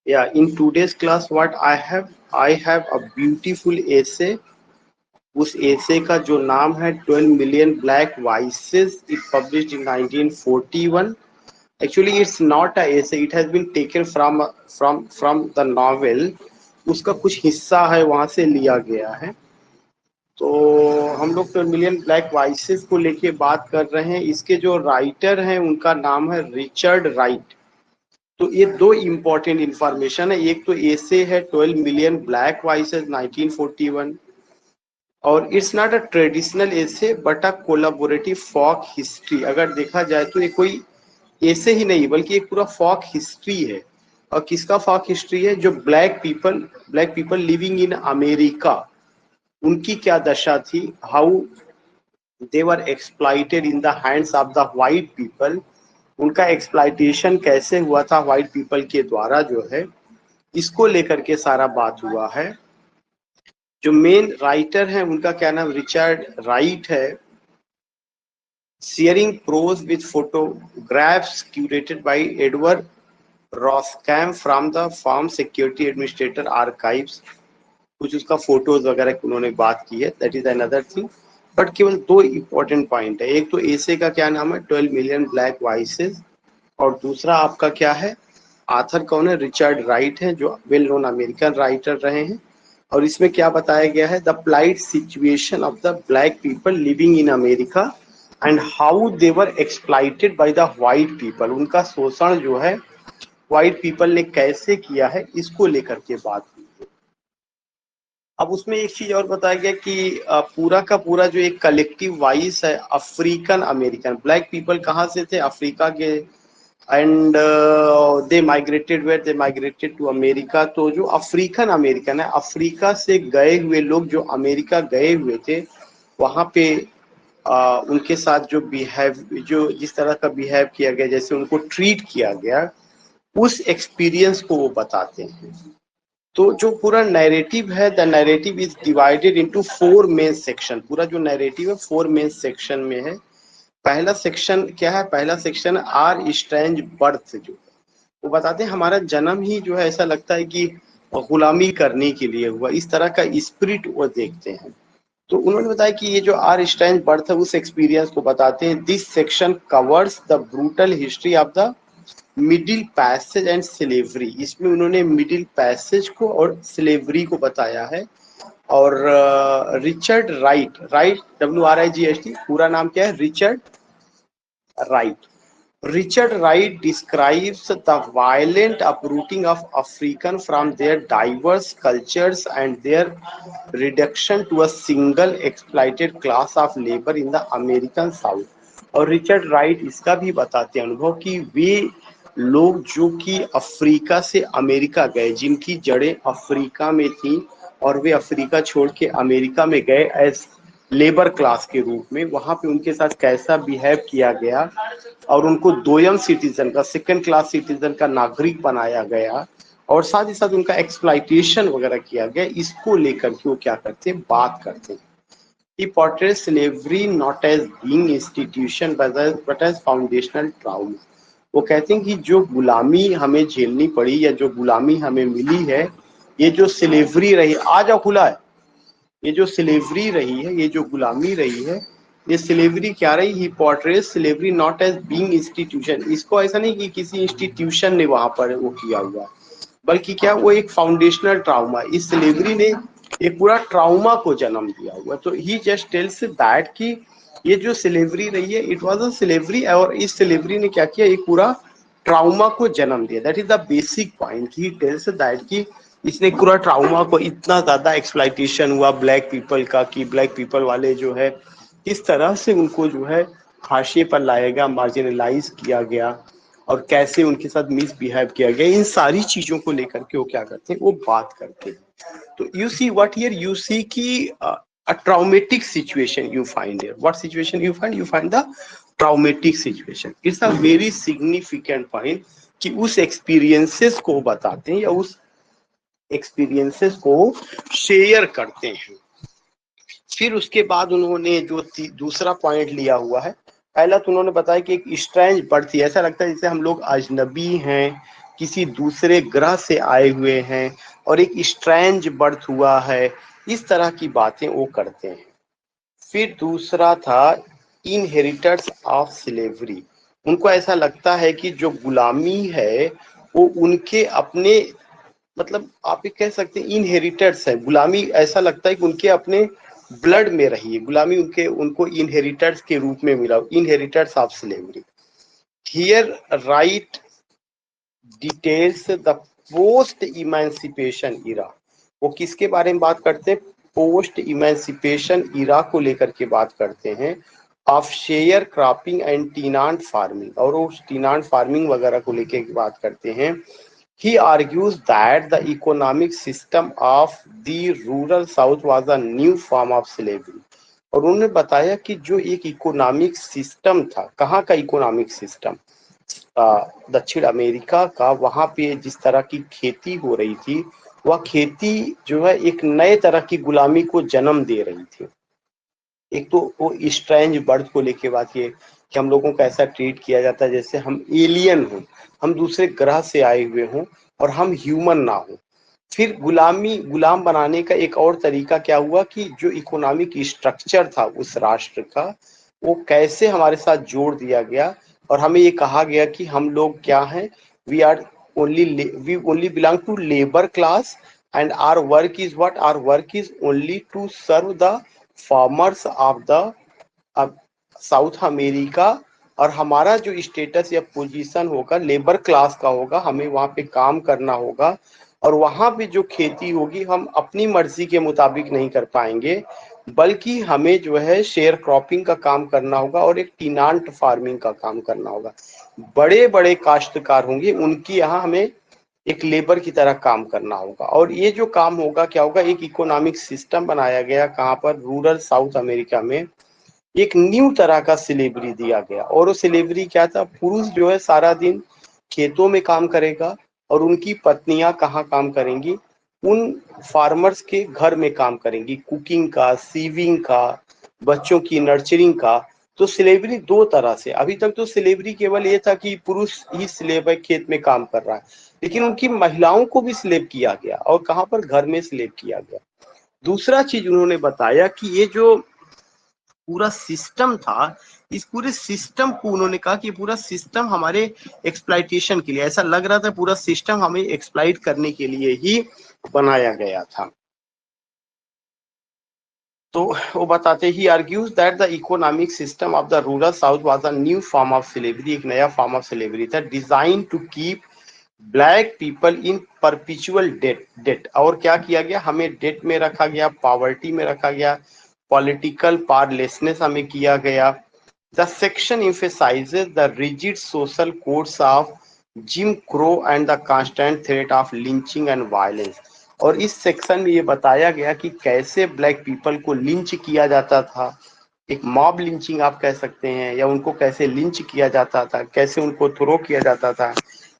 Yeah, in today's class, what I have a beautiful essay. उस essay का जो नाम है 12 million black vices. It published in 1941. Actually, it's not a essay. It has been taken from the novel. उसका कुछ हिस्सा है वहां से लिया गया है. तो हम लोग 12 मिलियन ब्लैक वाइसेस को लेके बात कर रहे हैं. इसके जो राइटर हैं उनका नाम है रिचर्ड राइट. तो ये दो इम्पोर्टेंट इंफॉर्मेशन है. एक तो एसे है 12 मिलियन ब्लैक वॉइसेस 1941, और it's not a traditional essay but a collaborative folk history. अगर देखा जाए तो ये कोई ऐसे ही नहीं बल्कि एक पूरा फॉक हिस्ट्री है. और किसका फॉक हिस्ट्री है? जो black people living in America, उनकी क्या दशा थी, how they were exploited in the hands of the white people. उनका एक्सप्लॉइटेशन कैसे हुआ था व्हाइट पीपल के द्वारा जो है, इसको लेकर के सारा बात हुआ है. जो मेन राइटर है उनका क्या नाम रिचर्ड राइट है. Sharing prose with photographs curated by Edward Rosskam from the farm security administrator archives. कुछ उसका फोटोज वगैरह उन्होंने बात की है. That is another thing. But केवल दो इंपॉर्टेंट पॉइंट है. एक तो एसे का क्या नाम है 12 मिलियन ब्लैक वॉइसेस, और दूसरा आपका क्या है, आथर कौन है? रिचर्ड राइट है, जो वेल नोन अमेरिकन राइटर रहे हैं. और इसमें क्या बताया गया है? The plight situation of the black people living in America and how they were exploited by the white people. उनका शोषण जो है व्हाइट पीपल ने कैसे किया है, इसको लेकर के बात हुई है. अब उसमें एक चीज और बताया गया कि पूरा का पूरा जो एक कलेक्टिव वॉइस है अफ्रीकन अमेरिकन. ब्लैक पीपल कहाँ से थे? अफ्रीका के. And they migrated to America. तो जो अफ्रीकन अमेरिकन है, अफ्रीका से गए हुए लोग जो अमेरिका गए हुए थे, वहां पे उनके साथ जो जिस तरह का बिहेव किया गया, जैसे उनको ट्रीट किया गया, उस एक्सपीरियंस को वो बताते हैं. तो जो पूरा नैरेटिव है, the narrative is divided into 4 main section. पूरा जो नैरेटिव है 4 मेन सेक्शन में है. पहला सेक्शन क्या है? पहला सेक्शन आर स्ट्रेंज बर्थ. जो वो बताते हैं हमारा जन्म ही जो है ऐसा लगता है कि गुलामी करने के लिए हुआ, इस तरह का स्पिरिट वो देखते हैं. तो उन्होंने बताया कि ये जो आर स्ट्रेंज बर्थ है उस एक्सपीरियंस को बताते हैं. This section covers the brutal history of the middle passage and slavery. इसमें उन्होंने मिडिल पैसेज को और स्लेवरी को बताया है. और रिचर्ड राइट, WRIGHT, पूरा नाम क्या है? Richard Wright. Richard Wright describes the violent uprooting of Africans from their diverse cultures and their reduction to a single exploited class of labor in the American South. और Richard Wright इसका भी बताते हैं अनुभव कि वे लोग जो कि अफ्रीका से अमेरिका गए, जिनकी जड़ें अफ्रीका में थी, और वे अफ्रीका छोड़ के अमेरिका में गए एज लेबर क्लास के रूप में, वहां पे उनके साथ कैसा बिहेव किया गया, और उनको दोयम सिटीजन का, सेकंड क्लास सिटीजन का नागरिक बनाया गया, और साथ ही साथ उनका एक्सप्लॉइटेशन वगैरह किया गया. इसको लेकर के वो क्या करते हैं, बात करते हैं. He portrays slavery not as being institution but as foundational trauma. वो कहते हैं कि जो गुलामी हमें झेलनी पड़ी या जो गुलामी हमें मिली है, ये जो स्लेवरी रही, आ जाओ खुला है, ये जो स्लेवरी रही है, ये जो गुलामी रही है, ये स्लेवरी क्या रही? He portrays slavery not as being institution. इसको ऐसा नहीं कि किसी इंस्टीट्यूशन ने वहां पर वो किया हुआ, बल्कि क्या वो एक फाउंडेशनल ट्राउमा. इस स्लेवरी ने एक पूरा ट्राउमा को जन्म दिया हुआ. तो ही जस्ट टेल्स दैट कि ये जो स्लेवरी रही है इट वाज अ स्लेवरी, और इस स्लेवरी ने क्या किया, एक पूरा ट्राउमा को जन्म दिया. That is the basic point. He tells that कि इसने पूरा ट्राउमा को, इतना ज्यादा एक्सप्लॉइटेशन हुआ ब्लैक पीपल का कि ब्लैक पीपल वाले जो है किस तरह से उनको जो है हाशिए पर लाया गया, मार्जिनलाइज किया गया, और कैसे उनके साथ मिसबिहेव किया गया. इन सारी चीजों को लेकर के वो क्या करते हैं, वो बात करते हैं. तो you see what here, you see कि a traumatic situation you find here. What situation you find? You find the traumatic situation. It's a very significant point कि उस एक्सपीरियंसेस को बताते हैं या उस एक्सपीरियंसेस को शेयर करते हैं. फिर उसके बाद उन्होंने जो दूसरा पॉइंट लिया हुआ है, पहला तो उन्होंने बताया कि एक स्ट्रेंज बर्थ थी. ऐसा लगता है जैसे हम लोग अजनबी हैं, किसी दूसरे ग्रह से आए हुए हैं और एक स्ट्रेंज बर्थ हुआ है, इस तरह की बातें वो करते हैं। फिर दूसरा था इनहेरिटर्स ऑफ स्लेवरी। उनको ऐसा लगता है कि जो गुलामी है वो उनके अपने, मतलब आप ये कह सकते हैं इनहेरिटर्स है गुलामी, ऐसा लगता है कि उनके अपने ब्लड में रही है गुलामी, उनके उनको इनहेरिटर्स के रूप में मिला, inheritors of slavery. Here Wright details the post emancipation era. वो किसके बारे में बात करते हैं? पोस्ट इमेंसिपेशन इरा को लेकर के बात करते हैं, of share cropping and tenant farming, और वो टीनांट फार्मिंग वगैरह को लेकर बात करते हैं। He argues that the economic system of the rural south was a new form of slavery। और उन्होंने बताया कि जो एक इकोनॉमिक सिस्टम था, कहाँ का इकोनॉमिक सिस्टम? दक्षिण अमेरिका का। वहां पे जिस तरह की खेती हो रही थी, वह खेती जो है एक नए तरह की गुलामी को जन्म दे रही थी। एक तो वो स्ट्रेंज बर्थ को लेके बात ये कि हम लोगों को ऐसा ट्रीट किया जाता है जैसे हम एलियन हों, हम दूसरे ग्रह से आए हुए हों और हम ह्यूमन ना हो। फिर गुलाम बनाने का एक और तरीका क्या हुआ कि जो इकोनॉमिक स्ट्रक्चर था उस राष्ट्र का, वो कैसे हमारे साथ जोड़ दिया गया और हमें ये कहा गया कि हम लोग क्या हैं, we only belong to labour class and our work is what, our work is only to serve the farmers of the South America. और हमारा जो स्टेटस या पोजीशन होगा लेबर क्लास का होगा, हमें वहां पे काम करना होगा और वहां पे जो खेती होगी हम अपनी मर्जी के मुताबिक नहीं कर पाएंगे, बल्कि हमें जो है शेयर क्रॉपिंग का काम करना होगा और एक टीनांट फार्मिंग का काम करना होगा। बड़े बड़े काश्तकार होंगे, उनकी यहाँ हमें एक लेबर की तरह काम करना होगा। और ये जो काम होगा क्या होगा, एक इकोनॉमिक सिस्टम बनाया गया कहाँ पर, रूरल साउथ अमेरिका में। एक न्यू तरह का स्लेवरी दिया गया और वो स्लेवरी क्या था, पुरुष जो है सारा दिन खेतों में काम करेगा और उनकी पत्नियां कहाँ काम करेंगी, उन फार्मर्स के घर में काम करेंगी, कुकिंग का, सीविंग का, बच्चों की नर्चरिंग का। तो स्लेवरी दो तरह से, अभी तक तो स्लेवरी केवल ये था कि पुरुष ही स्लेव है, खेत में काम कर रहा है, लेकिन उनकी महिलाओं को भी स्लेव किया गया और कहाँ पर, घर में स्लेव किया गया। दूसरा चीज उन्होंने बताया कि ये जो पूरा सिस्टम था, इस पूरे सिस्टम को उन्होंने कहा कि पूरा सिस्टम हमारे एक्सप्लाइटेशन के लिए, ऐसा लग रहा था पूरा सिस्टम हमें एक्सप्लाइट करने के लिए ही बनाया गया था। तो वो बताते he argues that the economic system of the rural south was a new form of slavery, एक नया फॉर्म ऑफ स्लेवरी था, design to keep black people in perpetual debt. और क्या किया गया, हमें डेट में रखा गया, पॉवर्टी में रखा गया, पॉलिटिकल पावरलेसनेस हमें किया गया। The section emphasizes the rigid social codes of Jim Crow and the constant threat of lynching and violence। और इस सेक्शन में ये बताया गया कि कैसे ब्लैक पीपल को लिंच किया जाता था, एक मॉब लिंचिंग आप कह सकते हैं, या उनको कैसे लिंच किया जाता था, कैसे उनको थ्रो किया जाता था,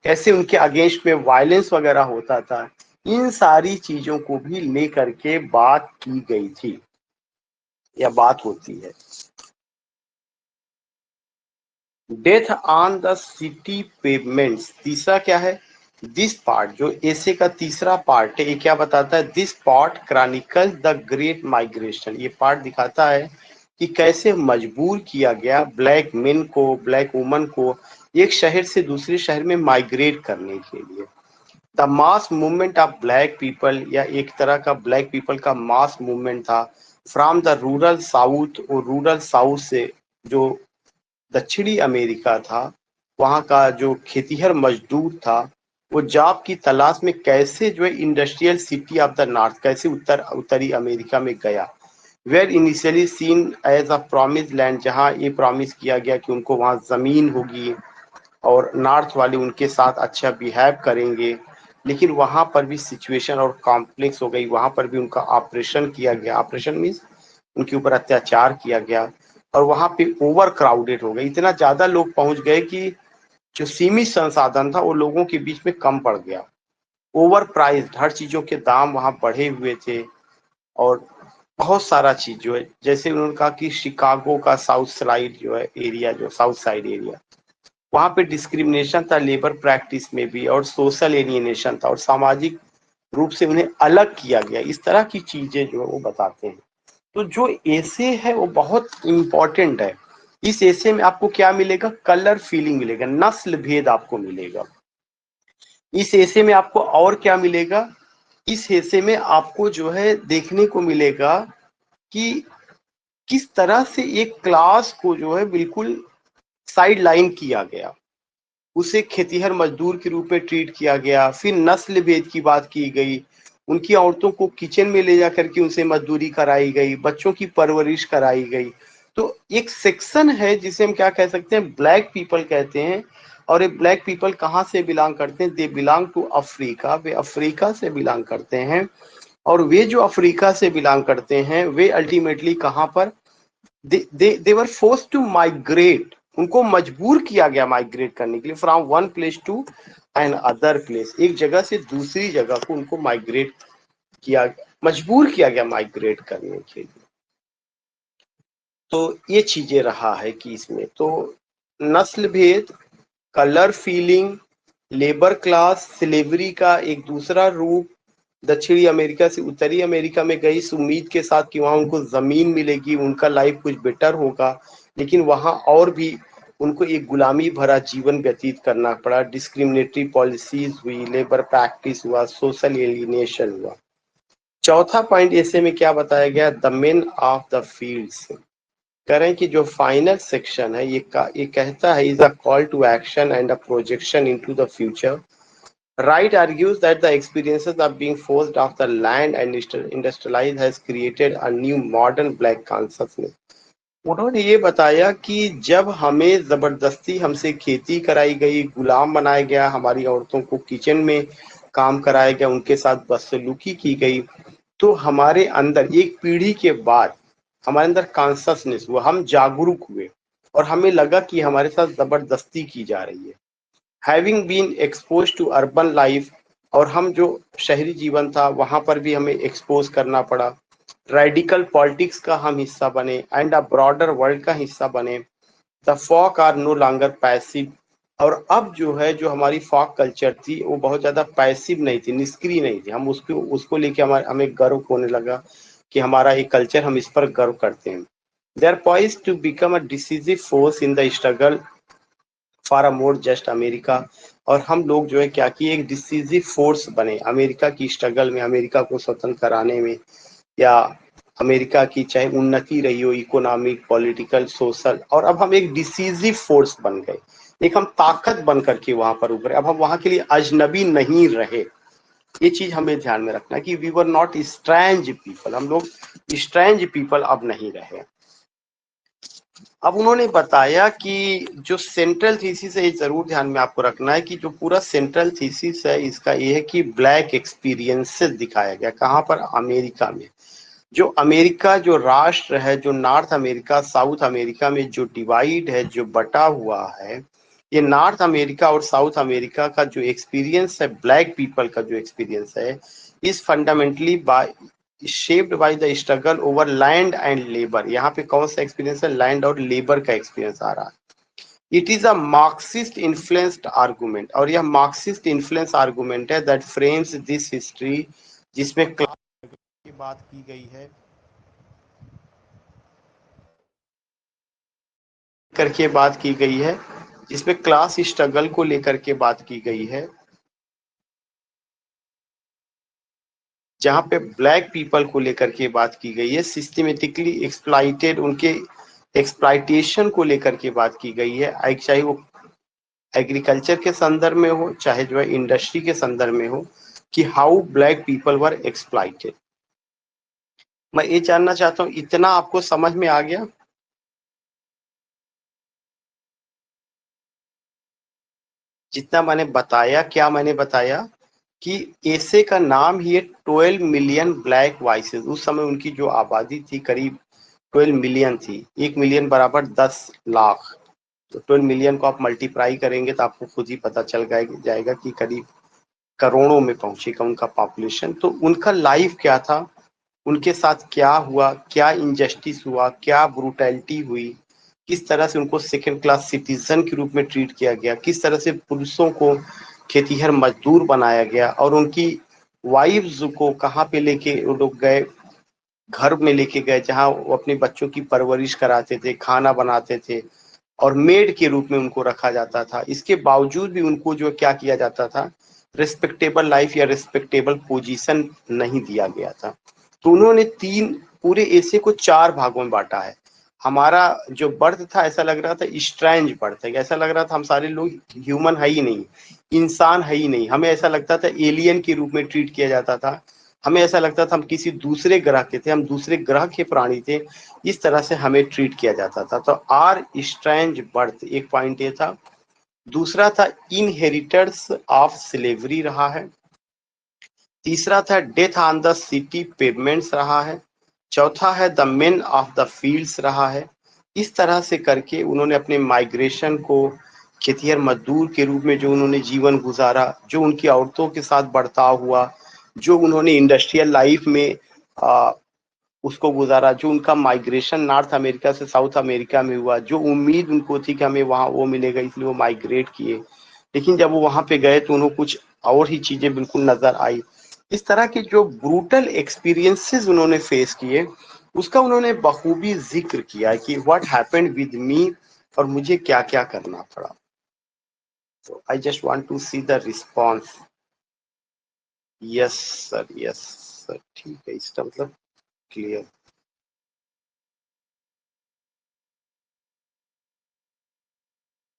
कैसे उनके अगेंस्ट में वायलेंस वगैरह होता था। इन सारी चीजों को भी लेकर के बात की गई थी या बात होती है। Death on the city pavements, तीसरा क्या है, दिस पार्ट जो ऐसे का तीसरा पार्ट है, ये क्या बताता है, this part Chronicle the great migration. ये पार्ट दिखाता है कि कैसे मजबूर किया गया ब्लैक मेन को, ब्लैक वुमन को एक शहर से दूसरे शहर में माइग्रेट करने के लिए। The mass movement of black people, या एक तरह का ब्लैक पीपल का मास मूवमेंट था, फ्रॉम द रूरल साउथ, और रूरल साउथ से जो दक्षिणी अमेरिका था, वहाँ का जो खेतीहर मजदूर था, वो जॉब की तलाश में कैसे जो है industrial city of the north, कैसे उत्तरी अमेरिका में गया। Where initially seen as a promise land, जहाँ ये प्रॉमिस किया गया कि उनको वहाँ जमीन होगी और नॉर्थ वाले उनके साथ अच्छा बिहेव करेंगे, लेकिन वहाँ पर भी सिचुएशन और कॉम्प्लेक्स हो गई, वहाँ पर भी उनका ऑपरेशन किया गया, ऑपरेशन मीन्स उनके ऊपर अत्याचार किया गया और वहां पे ओवर क्राउडेड हो गए, इतना ज्यादा लोग पहुंच गए कि जो सीमित संसाधन था वो लोगों के बीच में कम पड़ गया। ओवर प्राइस्ड, हर चीजों के दाम वहां बढ़े हुए थे और बहुत सारा चीज जो है, जैसे उन्होंने कहा कि शिकागो का साउथ साइड जो है एरिया, जो साउथ साइड एरिया, वहां पे डिस्क्रिमिनेशन था लेबर प्रैक्टिस में भी, और सोशल एलियनेशन था, और सामाजिक रूप से उन्हें अलग किया गया। इस तरह की चीजें जो है वो बताते हैं। तो जो एसे है वो बहुत इंपॉर्टेंट है। इस एसे में आपको क्या मिलेगा? कलर फीलिंग मिलेगा, नस्ल भेद आपको मिलेगा। इस एसे में आपको और क्या मिलेगा? इस एसे में आपको जो है देखने को मिलेगा कि किस तरह से एक क्लास को जो है बिल्कुल साइड लाइन किया गया, उसे खेतीहर मजदूर के रूप में ट्रीट किया गया। फिर नस्ल भेद की बात की गई, उनकी औरतों को किचन में ले जाकर के उनसे मजदूरी कराई गई, बच्चों की परवरिश कराई गई। तो एक सेक्शन है जिसे हम क्या कह सकते हैं? ब्लैक पीपल कहते हैं। और ये ब्लैक पीपल कहाँ से बिलोंग करते हैं? They belong to Africa. वे अफ्रीका से बिलोंग करते हैं। और वे जो अफ्रीका से बिलोंग करते हैं वे अल्टीमेटली कहाँ पर? they were forced to migrate। उनको मजबूर किया गया माइग्रेट करने के लिए, from one place to another place. एक जगह से दूसरी जगह को उनको माइग्रेट किया, मजबूर किया गया माइग्रेट करने के लिए। तो ये चीजें रहा है कि इसमें तो नस्ल भेद, colour feeling, labour class, slavery का एक दूसरा रूप, दक्षिणी अमेरिका से उत्तरी अमेरिका में गई इस उम्मीद के साथ कि वहां उनको जमीन मिलेगी, उनका लाइफ कुछ बेटर होगा, लेकिन वहां और भी उनको एक गुलामी भरा जीवन व्यतीत करना पड़ा। डिस्क्रिमिनेटरी पॉलिसीज हुई, लेबर प्रैक्टिस हुआ, सोशल एलिनेशन हुआ। चौथा पॉइंट ऐसे में क्या बताया गया? The main of the fields. कह रहे हैं कि जो फाइनल सेक्शन है ये कहता है, is a call to action and a projection into the future. Wright argues that the experiences of being forced off the land and industrialized has created a new modern black consciousness। उन्होंने ये बताया कि जब हमें जबरदस्ती हमसे खेती कराई गई, गुलाम बनाया गया, हमारी औरतों को किचन में काम कराया गया, उनके साथ बदसलूकी की गई, तो हमारे अंदर एक पीढ़ी के बाद हमारे अंदर कॉन्शसनेस हुआ, हम जागरूक हुए और हमें लगा कि हमारे साथ जबरदस्ती की जा रही है। Having been expose to urban life, और हम जो शहरी जीवन था वहां पर भी हमें एक्सपोज करना पड़ा। रेडिकल पॉलिटिक्स का हम हिस्सा बने एंड अ ब्रॉडर वर्ल्ड का हिस्सा बने। The folk are no longer passive. और अब जो है, जो हमारी फॉक कल्चर थी वो बहुत ज्यादा पैसिव नहीं थी, निष्क्रिय नहीं थी। हम उसको लेके हमें गर्व होने लगा कि हमारा एक कल्चर, हम इस पर गर्व करते हैं। They are poised to become a decisive force in the struggle for a more just America. और हम लोग जो है क्या किए, एक डिसिसिव फोर्स बने अमेरिका की स्ट्रगल में, अमेरिका को स्वतंत्र कराने में, या अमेरिका की चाहे उन्नति रही हो, इकोनॉमिक, पॉलिटिकल, सोशल। और अब हम एक डिसिसिव फोर्स बन गए, एक हम ताकत बन करके वहां पर उभरे। अब हम वहां के लिए अजनबी नहीं रहे। ये चीज हमें ध्यान में रखना कि we were not strange people, हम लोग स्ट्रेंज पीपल अब नहीं रहे। अब उन्होंने बताया कि जो सेंट्रल थीसिस है, ये जरूर ध्यान में आपको रखना है कि जो पूरा सेंट्रल थीसिस है इसका ये है कि ब्लैक एक्सपीरियंसेस दिखाया गया। कहाँ पर? अमेरिका में। जो अमेरिका जो राष्ट्र है, जो नॉर्थ अमेरिका साउथ अमेरिका में जो डिवाइड है, जो बटा हुआ है, ये नॉर्थ अमेरिका और साउथ अमेरिका का जो एक्सपीरियंस है, ब्लैक पीपल का जो एक्सपीरियंस है, is fundamentally by shaped by the struggle over land and labour. यहाँ पे कौन सा एक्सपीरियंस है? लैंड और लेबर का एक्सपीरियंस आ रहा है। It is a Marxist influenced argument, और यह मार्क्सिस्ट इन्फ्लुएंस आर्गुमेंट है दैट फ्रेम्स दिस हिस्ट्री, जिसमें क्लास की बात की गई है, करके बात की गई है, जिसमें क्लास स्ट्रगल को लेकर के बात की गई है, जहां पे ब्लैक पीपल को लेकर के बात की गई है, सिस्टमेटिकली एक्सप्लॉइटेड, उनके एक्सप्लॉइटेशन को लेकर के बात की गई है, चाहे वो एग्रीकल्चर के संदर्भ में हो, चाहे जो है इंडस्ट्री के संदर्भ में हो, कि how black people were exploited. मैं ये जानना चाहता हूँ, इतना आपको समझ में आ गया? जितना मैंने बताया, क्या मैंने बताया कि एसे का नाम ही है 12 मिलियन ब्लैक वॉइसेस। उस समय उनकी जो आबादी थी करीब 12 मिलियन थी। 1 मिलियन बराबर 10 लाख। तो 12 मिलियन को आप मल्टीप्लाई करेंगे तो आपको खुद ही पता चल जाएगा कि करीब करोड़ों में पहुंचेगा उनका पॉपुलेशन। तो उनका लाइफ क्या था, उनके साथ क्या हुआ, क्या इनजस्टिस हुआ, क्या ब्रूटैलिटी हुई, किस तरह से उनको सेकेंड क्लास सिटीजन के रूप में ट्रीट किया गया, किस तरह से पुरुषों को खेतीहर मजदूर बनाया गया और उनकी वाइफ्स को कहाँ पे लेके वो लोग गए, घर में लेके गए जहाँ वो अपने बच्चों की परवरिश कराते थे, खाना बनाते थे और मेड के रूप में उनको रखा जाता था। इसके बावजूद भी उनको जो क्या किया जाता था, रिस्पेक्टेबल लाइफ या रिस्पेक्टेबल पोजीशन नहीं दिया गया था। तो उन्होंने तीन पूरे एसे को 4 भागों में बांटा है। हमारा जो बर्थ था ऐसा लग रहा था स्ट्रेंज बर्थ है, ऐसा लग रहा था हम सारे लोग ह्यूमन है ही नहीं, इंसान है ही नहीं, हमें ऐसा लगता था एलियन के रूप में ट्रीट किया जाता था, हमें ऐसा लगता था हम किसी दूसरे ग्रह के थे, हम दूसरे ग्रह के प्राणी थे, इस तरह से हमें ट्रीट किया जाता था। तो आर स्ट्रेंज बर्थ एक पॉइंट ये था। दूसरा था इनहेरिटेंस ऑफ स्लेवरी रहा है। तीसरा था death on the city pavements रहा है। चौथा है the main of the fields रहा है। इस तरह से करके उन्होंने अपने माइग्रेशन को खेतिहर मजदूर के रूप में जो उन्होंने जीवन गुजारा, जो उनकी औरतों के साथ बर्ताव हुआ, जो उन्होंने इंडस्ट्रियल लाइफ में उसको गुजारा, जो उनका माइग्रेशन नॉर्थ अमेरिका से साउथ अमेरिका में हुआ, जो उम्मीद उनको थी कि हमें वहाँ वो मिलेगा इसलिए वो माइग्रेट किए, लेकिन जब वो वहाँ पे गए तो उन्हें कुछ और ही चीजें बिल्कुल नजर आई। इस तरह के जो ब्रूटल एक्सपीरियंसेस उन्होंने फेस किए उसका उन्होंने बखूबी जिक्र किया कि व्हाट हैपेंड विद मी और मुझे क्या क्या करना पड़ा। तो I just want to see the response. Yes sir, yes sir, ठीक है, इसका मतलब क्लियर।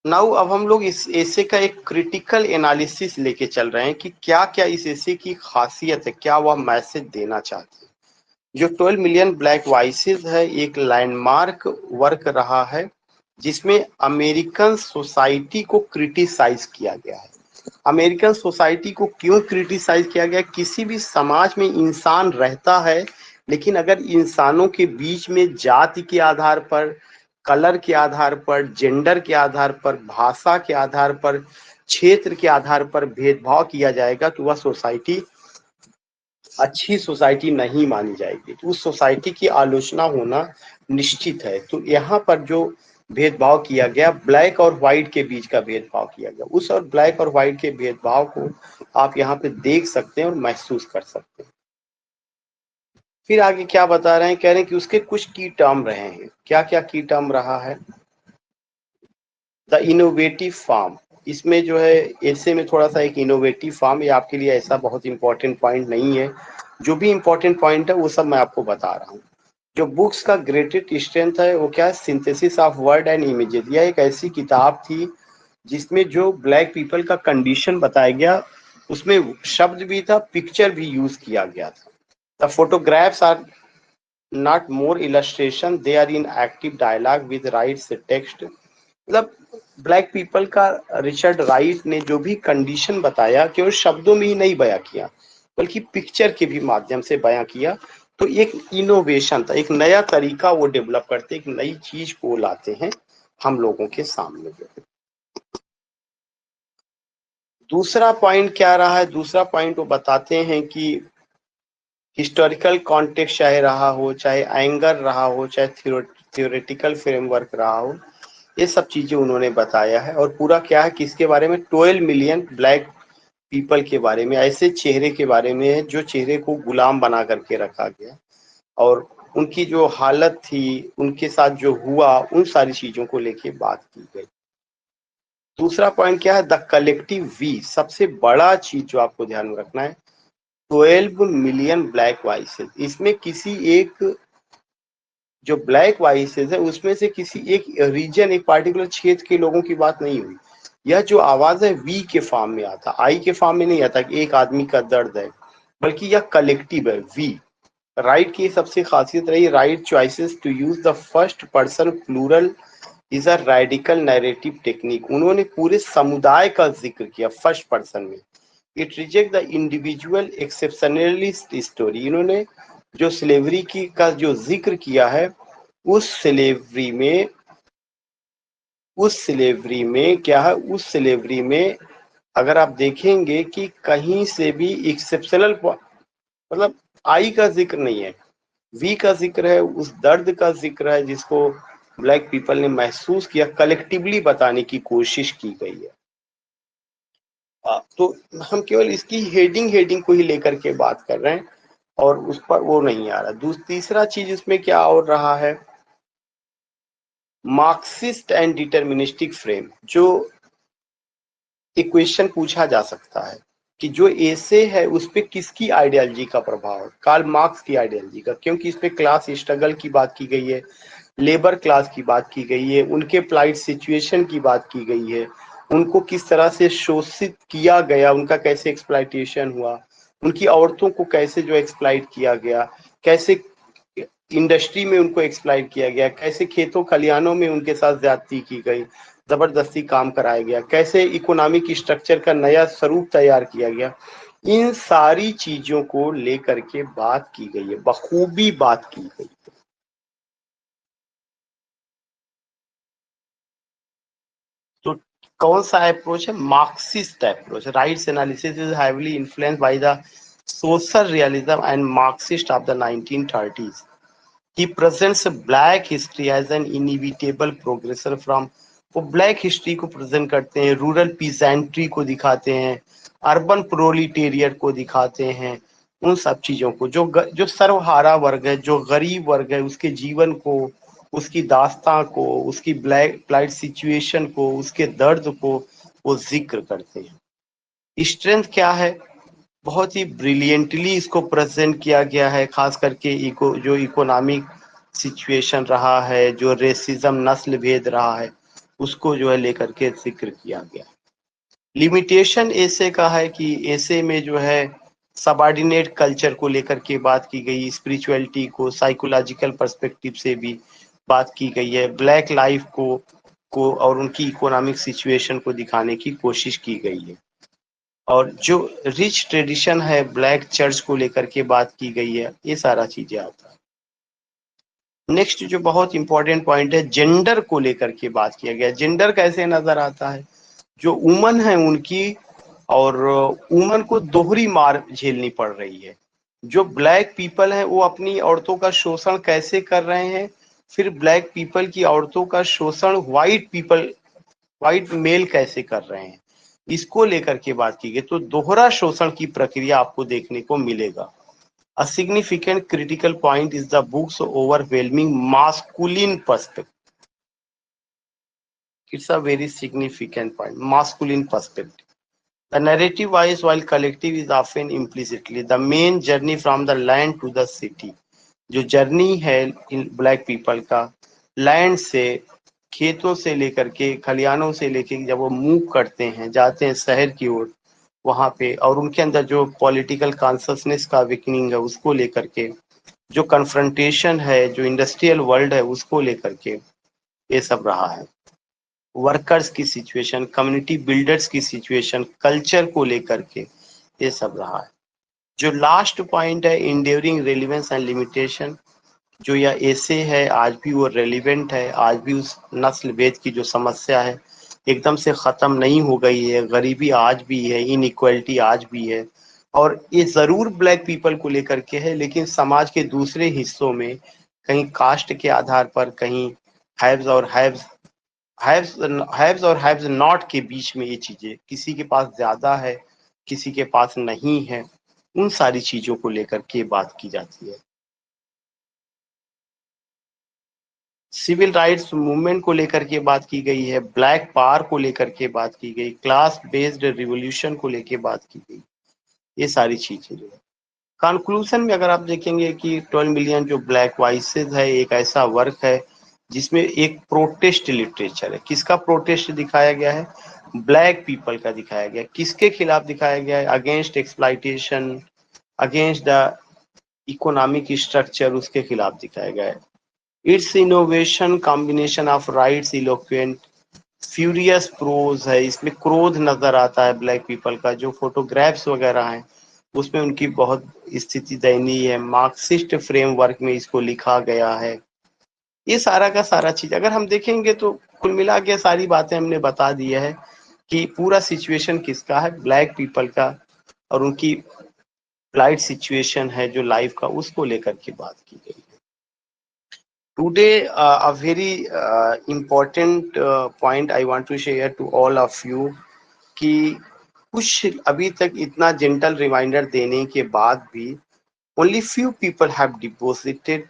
नाउ अब हम लोग इस एसे का एक क्रिटिकल एनालिसिस लेके चल रहे हैं कि क्या क्या इस एसे की खासियत है, क्या वह मैसेज देना चाहते हैं। जो 12 मिलियन ब्लैक वॉइसेस है एक लैंडमार्क वर्क रहा है जिसमें अमेरिकन सोसाइटी को क्रिटिसाइज किया गया है। अमेरिकन सोसाइटी को क्यों क्रिटिसाइज किया गया? किसी भी समाज में इंसान रहता है, लेकिन अगर इंसानों के बीच में जाति के आधार पर, कलर के आधार पर, जेंडर के आधार पर, भाषा के आधार पर, क्षेत्र के आधार पर भेदभाव किया जाएगा तो वह सोसाइटी अच्छी सोसाइटी नहीं मानी जाएगी, तो उस सोसाइटी की आलोचना होना निश्चित है। तो यहाँ पर जो भेदभाव किया गया, ब्लैक और व्हाइट के बीच का भेदभाव किया गया, उस और ब्लैक और व्हाइट के भेदभाव को आप यहाँ पे देख सकते हैं और महसूस कर सकते हैं। फिर आगे क्या बता रहे हैं, कह रहे हैं कि उसके कुछ की टर्म रहे हैं। क्या क्या की टर्म रहा है? The innovative form. इसमें जो है ऐसे में थोड़ा सा एक इनोवेटिव फार्म, ये आपके लिए ऐसा बहुत इंपॉर्टेंट पॉइंट नहीं है, जो भी इंपॉर्टेंट पॉइंट है वो सब मैं आपको बता रहा हूँ। जो बुक्स का ग्रेटेस्ट स्ट्रेंथ है वो क्या है? Synthesis of word and images. यह एक ऐसी किताब थी जिसमें जो ब्लैक पीपल का कंडीशन बताया गया, उसमें शब्द भी था, पिक्चर भी यूज किया गया था। The photographs are not more illustration, they are in active dialogue with Wright's text. मतलब ब्लैक पीपल का रिचर्ड राइट ने जो भी कंडीशन बताया केवल शब्दों में ही नहीं बयां किया बल्कि पिक्चर के भी माध्यम से बयां किया। तो एक इनोवेशन था, एक नया तरीका वो डेवलप करते, एक नई चीज को लाते हैं हम लोगों के सामने। दूसरा पॉइंट क्या रहा है? दूसरा पॉइंट वो बताते हैं कि हिस्टोरिकल कॉन्टेक्स्ट चाहे रहा हो, चाहे एंगर रहा हो, चाहे थियोरेटिकल फ्रेमवर्क रहा हो, ये सब चीजें उन्होंने बताया है। और पूरा क्या है, किसके बारे में? 12 मिलियन ब्लैक पीपल के बारे में, ऐसे चेहरे के बारे में है जो चेहरे को गुलाम बना करके रखा गया और उनकी जो हालत थी, उनके साथ जो हुआ, उन सारी चीजों को लेके बात की गई। दूसरा पॉइंट क्या है? The collective we. सबसे बड़ा चीज जो आपको ध्यान में रखना है, 12 मिलियन ब्लैक वॉइसेस। इसमें किसी एक जो ब्लैक वॉइसेस है उसमें से किसी एक रीजन, एक पार्टिकुलर क्षेत्र के लोगों की बात नहीं हुई। यह जो आवाज है वी के फॉर्म में आता, आई के फॉर्म में नहीं आता कि एक आदमी का दर्द है, बल्कि यह कलेक्टिव है, वी। राइट की सबसे खासियत रही, Wright choices to use the first person plural is a radical narrative technique. उन्होंने पूरे समुदाय का जिक्र किया फर्स्ट पर्सन में। It reject the individual exceptionalist story. इन्होंने जो स्लेवरी की का जो जिक्र किया है, उस स्लेवरी में क्या है, उस स्लेवरी में अगर आप देखेंगे कि कहीं से भी एक्सेप्शनल मतलब आई का जिक्र नहीं है, वी का जिक्र है, उस दर्द का जिक्र है जिसको ब्लैक पीपल ने महसूस किया, कलेक्टिवली बताने की कोशिश की गई है। तो हम केवल इसकी हेडिंग को ही लेकर के बात कर रहे हैं और उस पर वो नहीं आ रहा। तीसरा चीज इसमें क्या और रहा है, मार्क्सिस्ट एंड डिटर्मिनिस्टिक फ्रेम। जो इक्वेशन पूछा जा सकता है कि जो एसे है उस पे किसकी आइडियोलॉजी का प्रभाव है, कार्ल मार्क्स की आइडियोलॉजी का, क्योंकि इस पे क्लास स्ट्रगल की बात की गई है, लेबर क्लास की बात की गई है, उनके प्लाइड सिचुएशन की बात की गई है, उनको किस तरह से शोषित किया गया, उनका कैसे एक्सप्लॉइटेशन हुआ, उनकी औरतों को कैसे जो एक्सप्लॉइट किया गया, कैसे इंडस्ट्री में उनको एक्सप्लॉइट किया गया, कैसे खेतों खलिहानों में उनके साथ ज्यादती की गई, जबरदस्ती काम कराया गया, कैसे इकोनॉमिक स्ट्रक्चर का नया स्वरूप तैयार किया गया। इन सारी चीजों को लेकर के बात की गई है, बखूबी बात की गई। तो कौन सा अप्रोच है, Marxist approach. Rights analysis is heavily influenced by the social realism and Marxist of the 1930s. He presents black history as an inevitable progression from, वो ब्लैक हिस्ट्री को प्रेजेंट करते हैं, रूरल पीसेंट्री को दिखाते हैं, अर्बन प्रोलिटेरियट को दिखाते हैं, उन सब चीजों को जो सर्वहारा वर्ग है, जो गरीब वर्ग है, उसके जीवन को, उसकी दास्तां को, उसकी ब्लैक प्लाइट सिचुएशन को, उसके दर्द को वो जिक्र करते हैं। स्ट्रेंथ क्या है, बहुत ही ब्रिलियंटली इसको प्रेजेंट किया गया है, खास करके जो इकोनॉमिक सिचुएशन रहा है, जो रेसिज्म नस्ल भेद रहा है, उसको जो है लेकर के जिक्र किया गया। लिमिटेशन ऐसे का है कि ऐसे में जो है सबऑर्डिनेट कल्चर को लेकर के बात की गई, स्पिरिचुअलिटी को साइकोलॉजिकल पर्सपेक्टिव से भी बात की गई है, ब्लैक लाइफ को और उनकी इकोनॉमिक सिचुएशन को दिखाने की कोशिश की गई है। और जो रिच ट्रेडिशन है ब्लैक चर्च को लेकर के बात की गई है, ये सारा चीजें आता है। नेक्स्ट जो बहुत इंपॉर्टेंट पॉइंट है, जेंडर को लेकर के बात किया गया। जेंडर कैसे नजर आता है, जो वुमन है उनकी, और वुमन को दोहरी मार झेलनी पड़ रही है। जो ब्लैक पीपल है वो अपनी औरतों का शोषण कैसे कर रहे हैं, फिर ब्लैक पीपल की औरतों का शोषण व्हाइट मेल कैसे कर रहे हैं, इसको लेकर के बात की गई। तो दोहरा शोषण की प्रक्रिया आपको देखने को मिलेगा। A significant critical point is the book's overwhelming masculine perspective. It's a very significant point, masculine perspective. The narrative wise, while collective, is often implicitly the main journey from the land to the city. जो journey है इन black people का, land से, खेतों से लेकर के, खलिहानों से लेकर, जब वो मूव करते हैं, जाते हैं शहर की ओर, वहां पे, और उनके अंदर जो पॉलिटिकल कॉन्शसनेस का विकनिंग है उसको लेकर के, जो कन्फ्रंटेशन है, जो इंडस्ट्रियल वर्ल्ड है उसको लेकर के ये सब रहा है। वर्कर्स की सिचुएशन, कम्युनिटी बिल्डर्स की सिचुएशन, कल्चर को लेकर के ये सब रहा है। जो लास्ट पॉइंट है, इंड्यूरिंग रेलिवेंस एंड लिमिटेशन, जो यह ऐसे है आज भी वो रेलिवेंट है, आज भी उस नस्ल भेद की जो समस्या है एकदम से खत्म नहीं हो गई है, गरीबी आज भी है, इनइक्वालिटी आज भी है, और ये जरूर ब्लैक पीपल को लेकर के है, लेकिन समाज के दूसरे हिस्सों में कहीं कास्ट के आधार पर, कहीं हैव्स और हैव्स और हैव्स नॉट के बीच में ये चीजें, किसी के पास ज्यादा है, किसी के पास नहीं है, उन सारी चीजों को लेकर के बात की जाती है। सिविल राइट्स मूवमेंट को लेकर के बात की गई है, ब्लैक पावर को लेकर के बात की गई, क्लास बेस्ड रिवोल्यूशन को लेकर बात की गई, ये सारी चीजें जो है। कंक्लूजन में अगर आप देखेंगे कि 12 मिलियन जो ब्लैक वॉइसेस है, एक ऐसा वर्क है जिसमें एक प्रोटेस्ट लिटरेचर है। किसका प्रोटेस्ट दिखाया गया है, ब्लैक पीपल का दिखाया गया। किसके खिलाफ दिखाया गया है, against exploitation, against the economic structure, उसके खिलाफ दिखाया गया है। It's innovation combination of Wright's, eloquent, furious prose है, इसमें क्रोध नजर आता है ब्लैक पीपल का। जो फोटोग्राफ्स वगैरह हैं उसमें उनकी बहुत स्थिति दयनीय है। मार्क्सिस्ट फ्रेमवर्क में इसको लिखा गया है। ये सारा का सारा चीज अगर हम देखेंगे तो कुल मिला के सारी बातें हमने बता दी है कि पूरा सिचुएशन किसका है, ब्लैक पीपल का, और उनकी फ्लाइट सिचुएशन है जो लाइफ का, उसको लेकर के बात की गई। Today, a very important point I want to share to all of you कि कुछ अभी तक इतना gentle reminder देने के बाद भी only few people have deposited